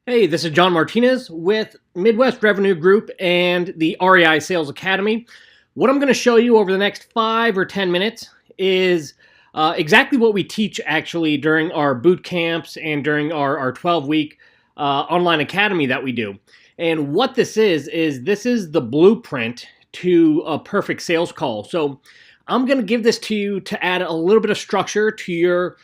Hey, this is John Martinez with Midwest Revenue Group and the REI Sales Academy. What I'm going to show you over the next 5 or 10 minutes is exactly what we teach actually during our boot camps and during our 12-week online academy that we do. And what this is the blueprint to a perfect sales call. So I'm going to give this to you to add a little bit of structure to your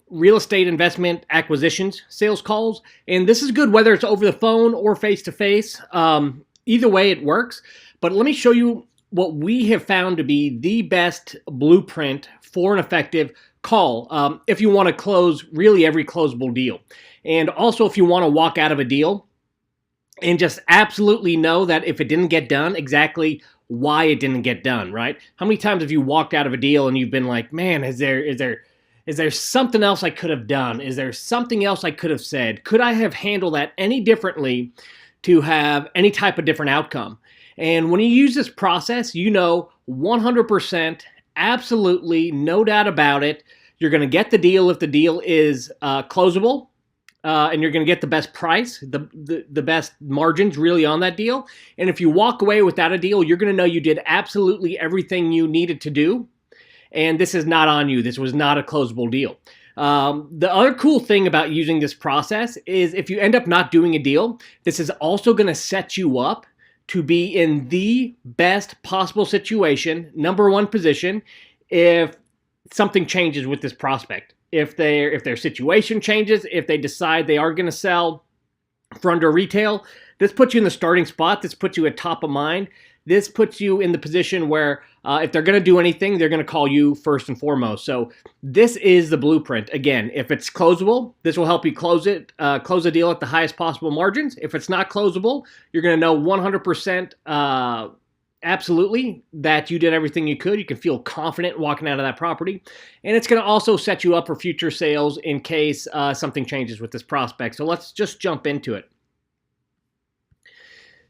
real estate investment acquisitions sales calls. And this is good whether it's over the phone or face-to-face. Either way it works. But let me show you what we have found to be the best blueprint for an effective call if you want to close really every closable deal. And also if you want to walk out of a deal and just absolutely know that if it didn't get done, exactly why it didn't get done, right? How many times have you walked out of a deal and you've been like, man, is there something else I could have done? Is there something else I could have said? Could I have handled that any differently to have any type of different outcome? And when you use this process, you know 100%, absolutely, no doubt about it, you're going to get the deal if the deal is closable. And you're going to get the best price, the best margins really on that deal. And if you walk away without a deal, you're going to know you did absolutely everything you needed to do. And this is not on you. This was not a closable deal. The other cool thing about using this process is if you end up not doing a deal, this is also going to set you up to be in the best possible situation, number one position, if something changes with this prospect. If their situation changes, if they decide they are going to sell for under retail, this puts you in the starting spot. This puts you at top of mind. This puts you in the position where if they're going to do anything, they're going to call you first and foremost. So this is the blueprint. Again, if it's closable, this will help you close a deal at the highest possible margins. If it's not closable, you're going to know 100% absolutely that you did everything you could. You can feel confident walking out of that property. And it's going to also set you up for future sales in case something changes with this prospect. So let's just jump into it.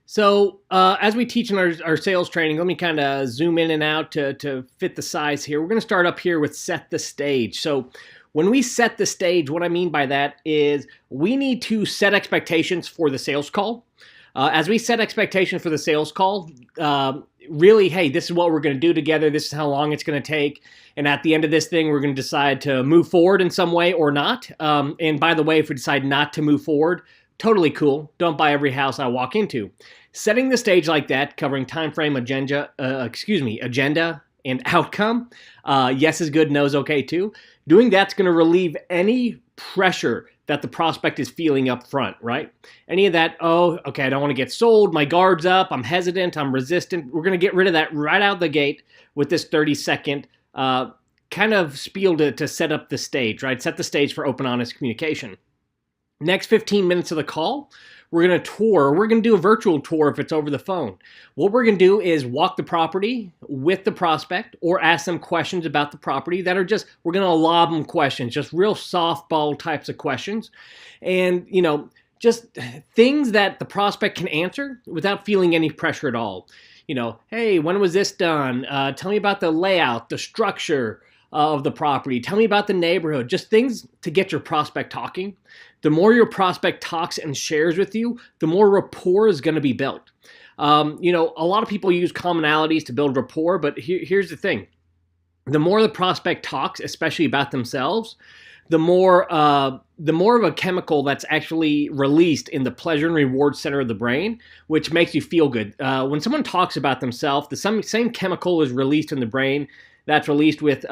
So as we teach in our sales training, let me kind of zoom in and out to fit the size here. We're going to start up here with set the stage. So when we set the stage, what I mean by that is we need to set expectations for the sales call. As we set expectations for the sales call, really, hey, this is what we're going to do together. This is how long it's going to take. And at the end of this thing, we're going to decide to move forward in some way or not. And by the way, if we decide not to move forward, totally cool. Don't buy every house I walk into. Setting the stage like that, covering time frame, agenda, and outcome. Yes is good, no is okay too. Doing that's going to relieve any pressure that the prospect is feeling up front, right? Any of that, oh, okay, I don't want to get sold, my guard's up, I'm hesitant, I'm resistant. We're going to get rid of that right out the gate with this 30-second kind of spiel to set up the stage, right? Set the stage for open, honest communication. Next 15 minutes of the call, we're going to tour. We're going to do a virtual tour if it's over the phone. What we're going to do is walk the property with the prospect or ask them questions about the property that are just, we're going to lob them questions, just real softball types of questions. And, just things that the prospect can answer without feeling any pressure at all. Hey, when was this done? Tell me about the layout, the structure of the property. Tell me about the neighborhood. Just things to get your prospect talking. The more your prospect talks and shares with you, the more rapport is going to be built. A lot of people use commonalities to build rapport, but here's the thing. The more the prospect talks, especially about themselves, the more of a chemical that's actually released in the pleasure and reward center of the brain, which makes you feel good. When someone talks about themselves, the same chemical is released in the brain that's released with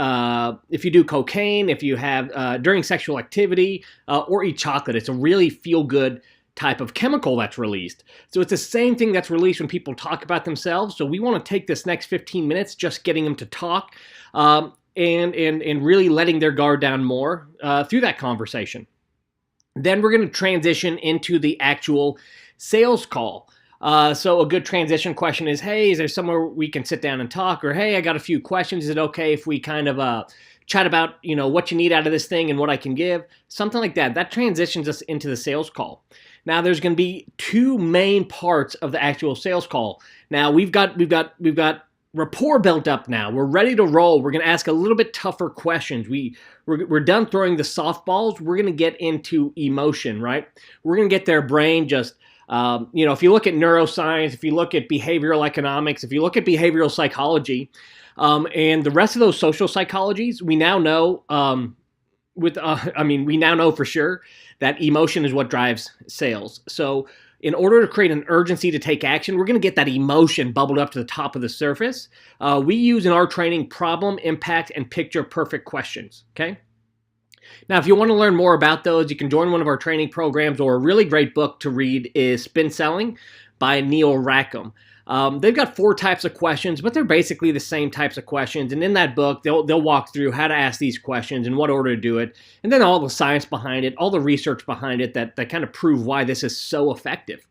if you do cocaine, if you have during sexual activity, or eat chocolate. It's a really feel-good type of chemical that's released. So it's the same thing that's released when people talk about themselves. So we want to take this next 15 minutes just getting them to talk and really letting their guard down more through that conversation. Then we're going to transition into the actual sales call. So a good transition question is, hey, is there somewhere we can sit down and talk? Or, hey, I got a few questions. Is it okay if we kind of chat about, what you need out of this thing and what I can give? Something like that. That transitions us into the sales call. Now, there's going to be two main parts of the actual sales call. Now, we've got rapport built up now. We're ready to roll. We're going to ask a little bit tougher questions. We're done throwing the softballs. We're going to get into emotion, right? We're going to get their brain just, if you look at neuroscience, if you look at behavioral economics, if you look at behavioral psychology, and the rest of those social psychologies, we now know, we now know for sure that emotion is what drives sales. So in order to create an urgency to take action, we're going to get that emotion bubbled up to the top of the surface. We use in our training problem, impact, and picture perfect questions, okay? Now, if you want to learn more about those, you can join one of our training programs, or a really great book to read is Spin Selling by Neil Rackham. They've got 4 types of questions, but they're basically the same types of questions. And in that book, they'll walk through how to ask these questions, in what order to do it, and then all the science behind it, all the research behind it that kind of prove why this is so effective.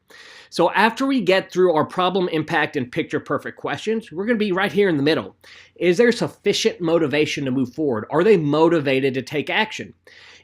So after we get through our problem, impact, and picture perfect questions, we're going to be right here in the middle. Is there sufficient motivation to move forward? Are they motivated to take action?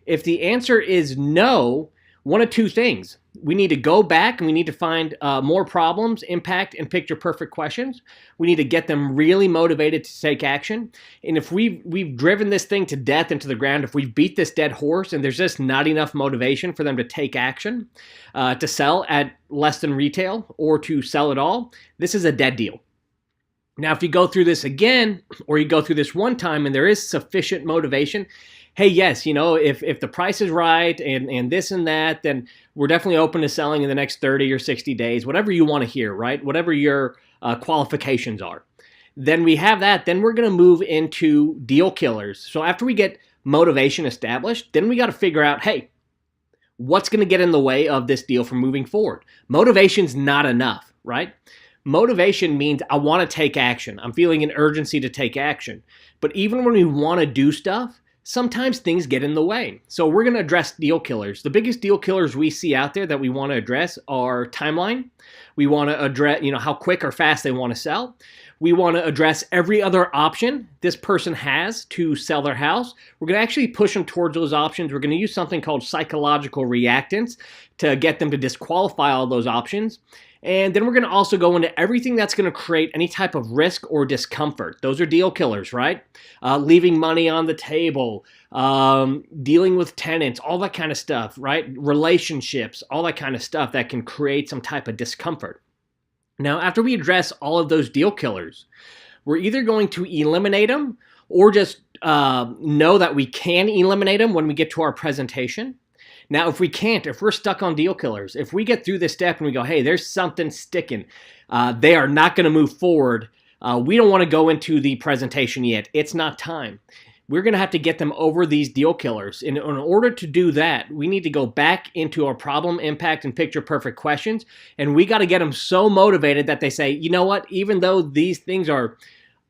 If the answer is no, one of 2 things. We need to go back and we need to find more problems, impact, and picture perfect questions. We need to get them really motivated to take action. And if we've driven this thing to death into the ground, if we've beat this dead horse and there's just not enough motivation for them to take action, to sell at less than retail or to sell at all, this is a dead deal. Now, if you go through this again, or you go through this one time and there is sufficient motivation, hey, yes, if the price is right and this and that, then we're definitely open to selling in the next 30 or 60 days, whatever you want to hear, right? Whatever your qualifications are. Then we have that. Then we're going to move into deal killers. So after we get motivation established, then we got to figure out, hey, what's going to get in the way of this deal from moving forward? Motivation's not enough, right? Motivation means I want to take action. I'm feeling an urgency to take action. But even when we want to do stuff, sometimes things get in the way. So we're going to address deal killers. The biggest deal killers we see out there that we want to address are timeline. We want to address, how quick or fast they want to sell. We want to address every other option this person has to sell their house. We're going to actually push them towards those options. We're going to use something called psychological reactance to get them to disqualify all those options. And then we're going to also go into everything that's going to create any type of risk or discomfort. Those are deal killers, right? Leaving money on the table, dealing with tenants, all that kind of stuff, right? Relationships, all that kind of stuff that can create some type of discomfort. Now, after we address all of those deal killers, we're either going to eliminate them or just know that we can eliminate them when we get to our presentation. Now, if we're stuck on deal killers, if we get through this step and we go, hey, there's something sticking, they are not going to move forward, we don't want to go into the presentation yet. It's not time. We're going to have to get them over these deal killers. In order to do that, we need to go back into our problem, impact, and picture perfect questions, and we got to get them so motivated that they say, you know what, even though these things are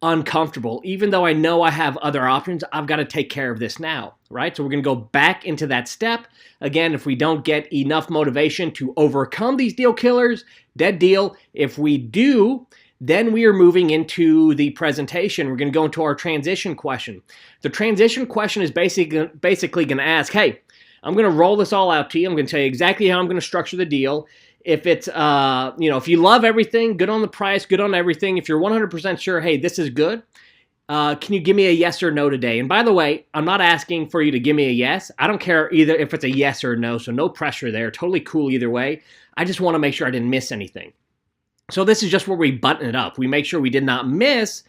uncomfortable, even though I know I have other options, I've got to take care of this now, right? So we're going to go back into that step. Again, if we don't get enough motivation to overcome these deal killers, dead deal. If we do, then we are moving into the presentation. We're going to go into our transition question. The transition question is basically going to ask, hey, I'm going to roll this all out to you. I'm going to tell you exactly how I'm going to structure the deal. If it's, if you love everything, good on the price, good on everything, if you're 100% sure, hey, this is good, can you give me a yes or no today? And by the way, I'm not asking for you to give me a yes. I don't care either if it's a yes or a no, so no pressure there. Totally cool either way. I just want to make sure I didn't miss anything. So this is just where we button it up. We make sure we did not miss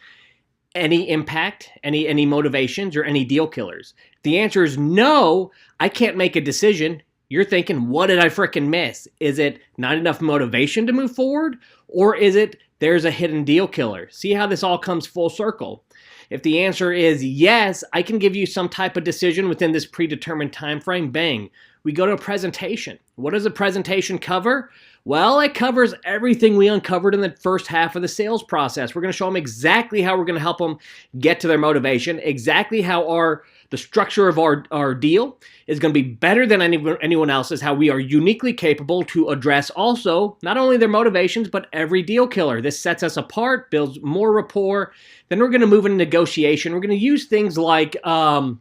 any impact, any motivations, or any deal killers. If the answer is no, I can't make a decision. You're thinking, what did I frickin' miss? Is it not enough motivation to move forward? Or is it there's a hidden deal killer? See how this all comes full circle. If the answer is yes, I can give you some type of decision within this predetermined time frame. Bang. We go to a presentation. What does a presentation cover? Well, it covers everything we uncovered in the first half of the sales process. We're going to show them exactly how we're going to help them get to their motivation, exactly how the structure of our deal is going to be better than anyone else's, how we are uniquely capable to address also not only their motivations, but every deal killer. This sets us apart, builds more rapport. Then we're going to move into negotiation. We're going to use things like odd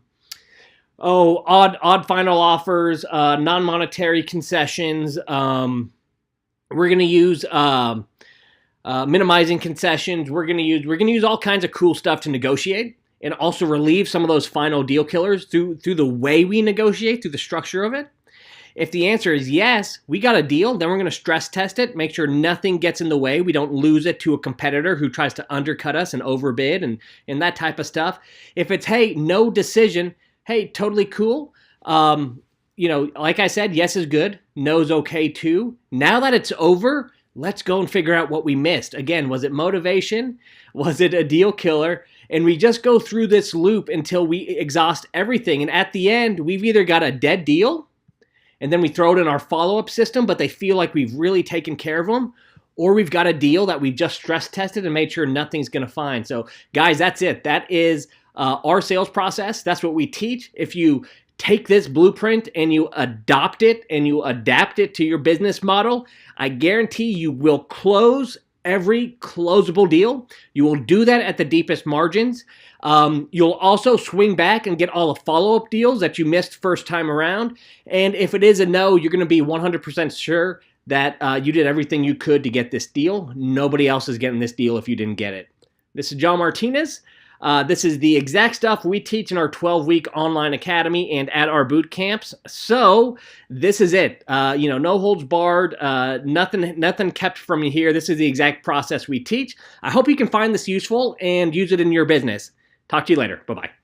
final offers, non-monetary concessions. We're going to use minimizing concessions. We're gonna use all kinds of cool stuff to negotiate and also relieve some of those final deal killers through the way we negotiate, through the structure of it. If the answer is yes, we got a deal, then we're going to stress test it, make sure nothing gets in the way. We don't lose it to a competitor who tries to undercut us and overbid and that type of stuff. If it's, hey, no decision, hey, totally cool. Like I said, yes is good, no is okay too. Now that it's over, let's go and figure out what we missed. Again, was it motivation? Was it a deal killer? And we just go through this loop until we exhaust everything. And at the end, we've either got a dead deal, and then we throw it in our follow-up system, but they feel like we've really taken care of them, or we've got a deal that we've just stress tested and made sure nothing's going to find. So guys, that's it. That is our sales process. That's what we teach. If you take this blueprint and you adopt it and you adapt it to your business model, I guarantee you will close every closable deal. You will do that at the deepest margins. You'll also swing back and get all the follow-up deals that you missed first time around. And if it is a no, you're going to be 100% sure that you did everything you could to get this deal. Nobody else is getting this deal if you didn't get it. This is John Martinez. This is the exact stuff we teach in our 12-week online academy and at our boot camps. So this is it. No holds barred. Nothing kept from you here. This is the exact process we teach. I hope you can find this useful and use it in your business. Talk to you later. Bye-bye.